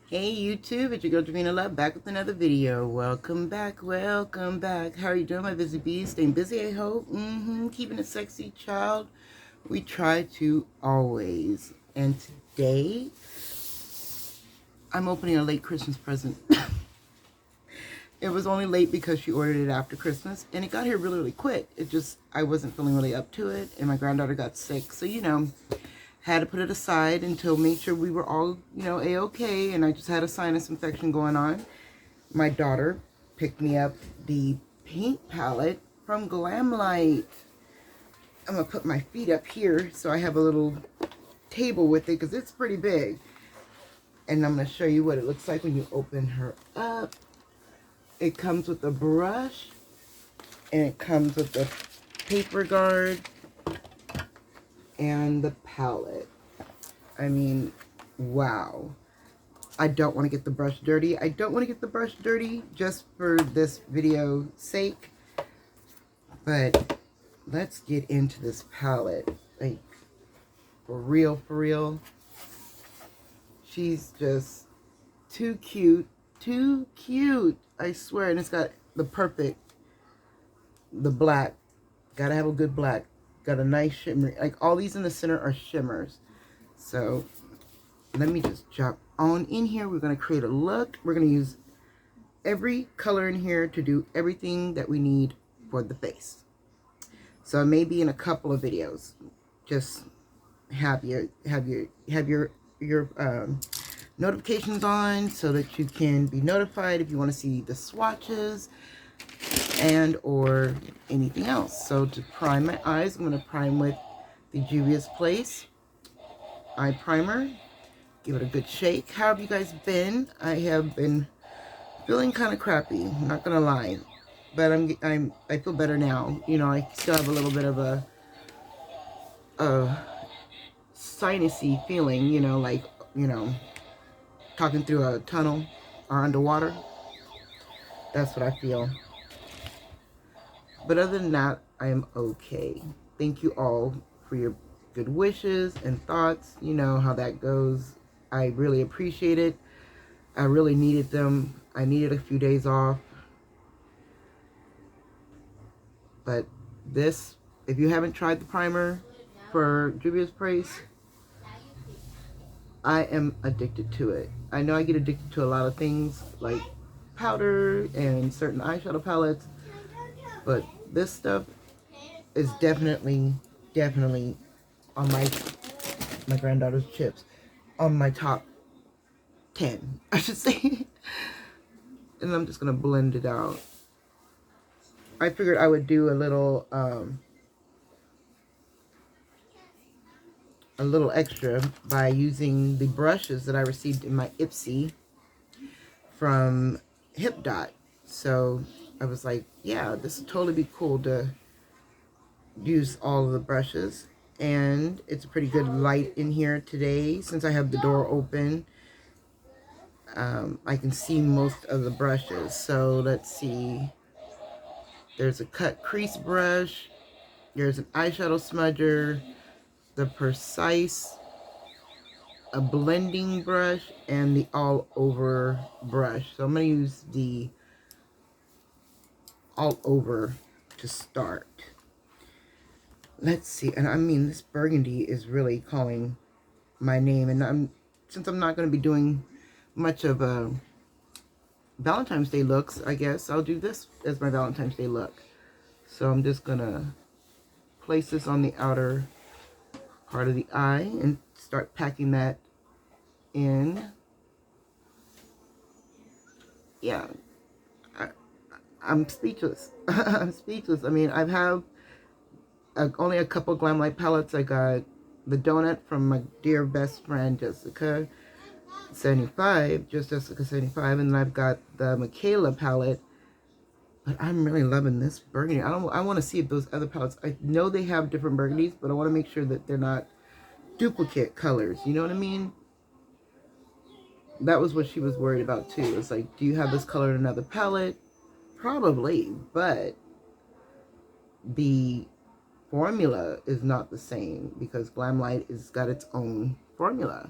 Hey YouTube, it's your girl Davina Love back with another video. Welcome back, welcome back. How are you doing, my busy bees? Staying busy, I hope. Keeping it sexy, child. We try to always. And today, I'm opening a late Christmas present. It was only late because she ordered it after Christmas, and it got here really, really quick. I wasn't feeling really up to it, and my granddaughter got sick. So, had to put it aside until make sure we were all, a-okay, and I just had a sinus infection going on. My daughter picked me up the paint palette from Glamlight. I'm going to put my feet up here so I have a little table with it because it's pretty big. And I'm going to show you what it looks like when you open her up. It comes with a brush, and it comes with the paper guard and the palette. I mean, wow. I don't want to get the brush dirty. I don't want to get the brush dirty just for this video's sake. But let's get into this palette. Like, for real, for real. She's just too cute. Too cute. I swear. And it's got the black. Gotta have a good black. Got a nice shimmer. Like, all these in the center are shimmers. So, let me just jump on in here. We're going to create a look. We're going to use every color in here to do everything that we need for the face. So, maybe in a couple of videos, just have your notifications on so that you can be notified if you want to see the swatches and or anything else. So to prime my eyes, I'm going to prime with the Juvia's Place eye primer. Give it a good shake. How have you guys been? I have been feeling kind of crappy, I'm not going to lie. But I feel better now. I still have a little bit of a sinusy feeling, talking through a tunnel or underwater. That's what I feel. But other than that, I am okay. Thank you all for your good wishes and thoughts. You know how that goes. I really appreciate it. I really needed them. I needed a few days off. But this, if you haven't tried the primer for Juvia's Place, I am addicted to it. I know I get addicted to a lot of things like powder and certain eyeshadow palettes, but this stuff is definitely on my granddaughter's chips, on my top 10, I should say. And I'm just gonna blend it out. I figured I would do a little extra by using the brushes that I received in my Ipsy from Hip Dot. So I was like, yeah, this would totally be cool to use all of the brushes. And it's a pretty good light in here today since I have the door open. I can see most of the brushes. So let's see. There's a cut crease brush. There's an eyeshadow smudger. The Precise, a blending brush, and the all over brush. So I'm going to use the all over to start. Let's see. And I mean, this burgundy is really calling my name. And since I'm not going to be doing much of a Valentine's Day looks, I guess I'll do this as my Valentine's Day look. So I'm just going to place this on the outer part of the eye and start packing that in. Yeah, I'm speechless. I'm speechless. I mean, I have only a couple Glamlight palettes. I got the donut from my dear best friend Jessica 75, just Jessica 75, and then I've got the Michaela palette. But I'm really loving this burgundy. I want to see if those other palettes, I know they have different burgundies, but I want to make sure that they're not duplicate colors. You know what I mean? That was what she was worried about too. It's like, do you have this color in another palette? Probably, but the formula is not the same because Glamlight has got its own formula.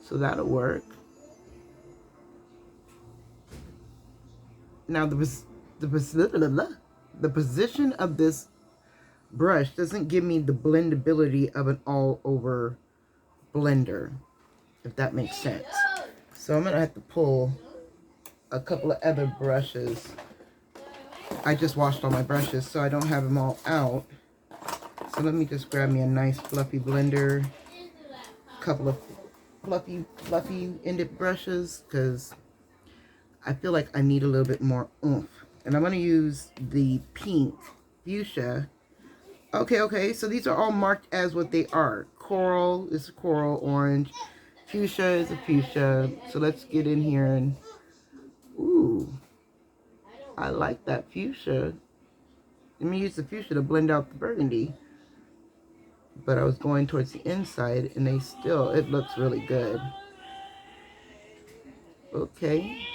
So that'll work. Now the position of this brush doesn't give me the blendability of an all over blender, if that makes sense. So I'm gonna have to pull a couple of other brushes. I just washed all my brushes, so I don't have them all out. So let me just grab me a nice fluffy blender, a couple of fluffy ended brushes, because I feel like I need a little bit more oomph. And I'm gonna use the pink fuchsia. Okay, so these are all marked as what they are. Coral is coral orange. Fuchsia is a fuchsia. So let's get in here and, ooh, I like that fuchsia. Let me use the fuchsia to blend out the burgundy. But I was going towards the inside and it looks really good. Okay.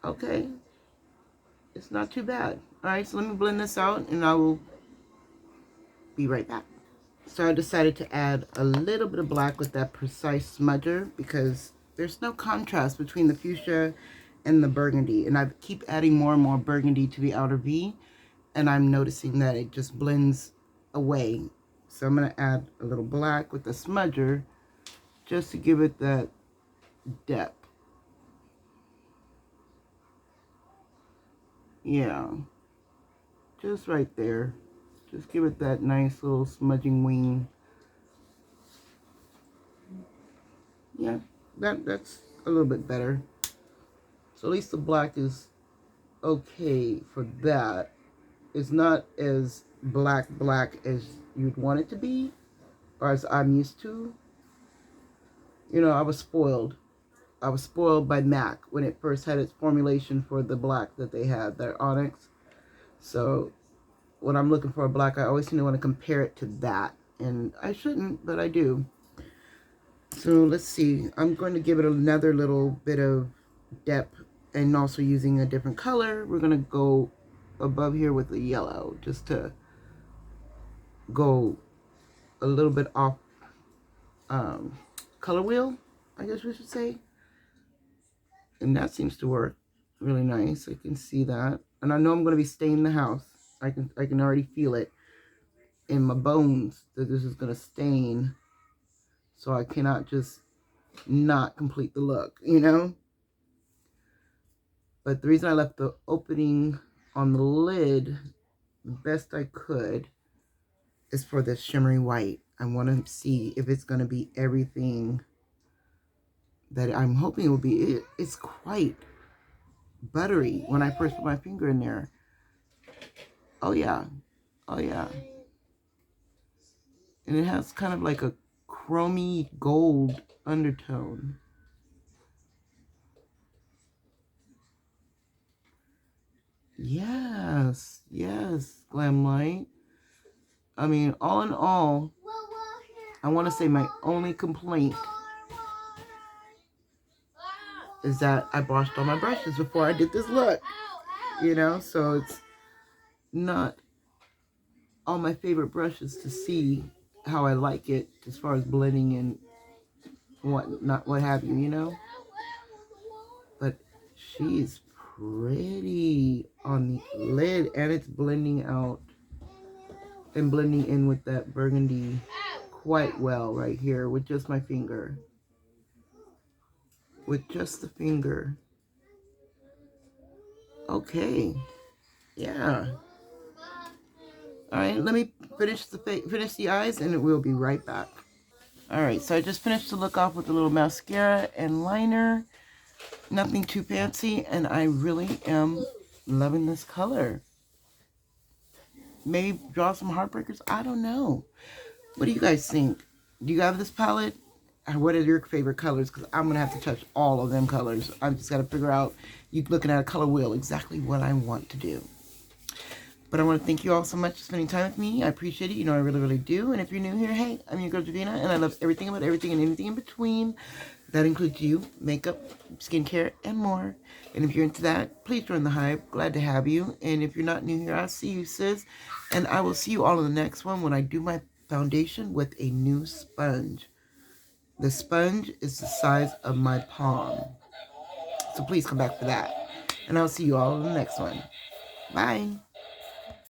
Okay. It's not too bad. Alright, so let me blend this out and I will be right back. So I decided to add a little bit of black with that precise smudger because there's no contrast between the fuchsia and the burgundy. And I keep adding more and more burgundy to the outer V, and I'm noticing that it just blends away. So I'm going to add a little black with the smudger just to give it that depth. Yeah, just right there. Just give it that nice little smudging wing. Yeah, that's a little bit better. So at least the black is okay for that. It's not as black as you'd want it to be, or as I'm used to. You know, I was spoiled. I was spoiled by MAC when it first had its formulation for the black that they had, their Onyx. So when I'm looking for a black, I always seem to want to compare it to that. And I shouldn't, but I do. So let's see. I'm going to give it another little bit of depth, and also using a different color. We're going to go above here with the yellow just to go a little bit off color wheel, I guess we should say. And that seems to work really nice. I can see that. And I know I'm going to be staining the house. I can already feel it in my bones that this is going to stain. So I cannot just not complete the look, you know? But the reason I left the opening on the lid best I could is for this shimmery white. I want to see if it's going to be everything that I'm hoping it will be. It's quite buttery when I first put my finger in there. Oh yeah. Oh yeah. And it has kind of like a chromy gold undertone. Yes, Glam Light. I mean, all in all, I want to say my only complaint is that I washed all my brushes before I did this look. You know, so it's not all my favorite brushes to see how I like it as far as blending and what have you, you know. But she's pretty on the lid, and it's blending out and blending in with that burgundy quite well right here with just my finger. With just the finger. Okay. Yeah. All right, let me finish the eyes, and we'll be right back. All right, so I just finished the look off with a little mascara and liner. Nothing too fancy, and I really am loving this color. Maybe draw some heartbreakers. I don't know. What do you guys think? Do you have this palette? What are your favorite colors? Because I'm going to have to touch all of them colors. I've just got to figure out, you looking at a color wheel, exactly what I want to do. But I want to thank you all so much for spending time with me. I appreciate it. You know I really, really do. And if you're new here, hey, I'm your girl, Javina, and I love everything about everything and anything in between. That includes you, makeup, skincare, and more. And if you're into that, please join the hype. Glad to have you. And if you're not new here, I'll see you, sis. And I will see you all in the next one when I do my foundation with a new sponge. The sponge is the size of my palm. So please come back for that. And I'll see you all in the next one. Bye.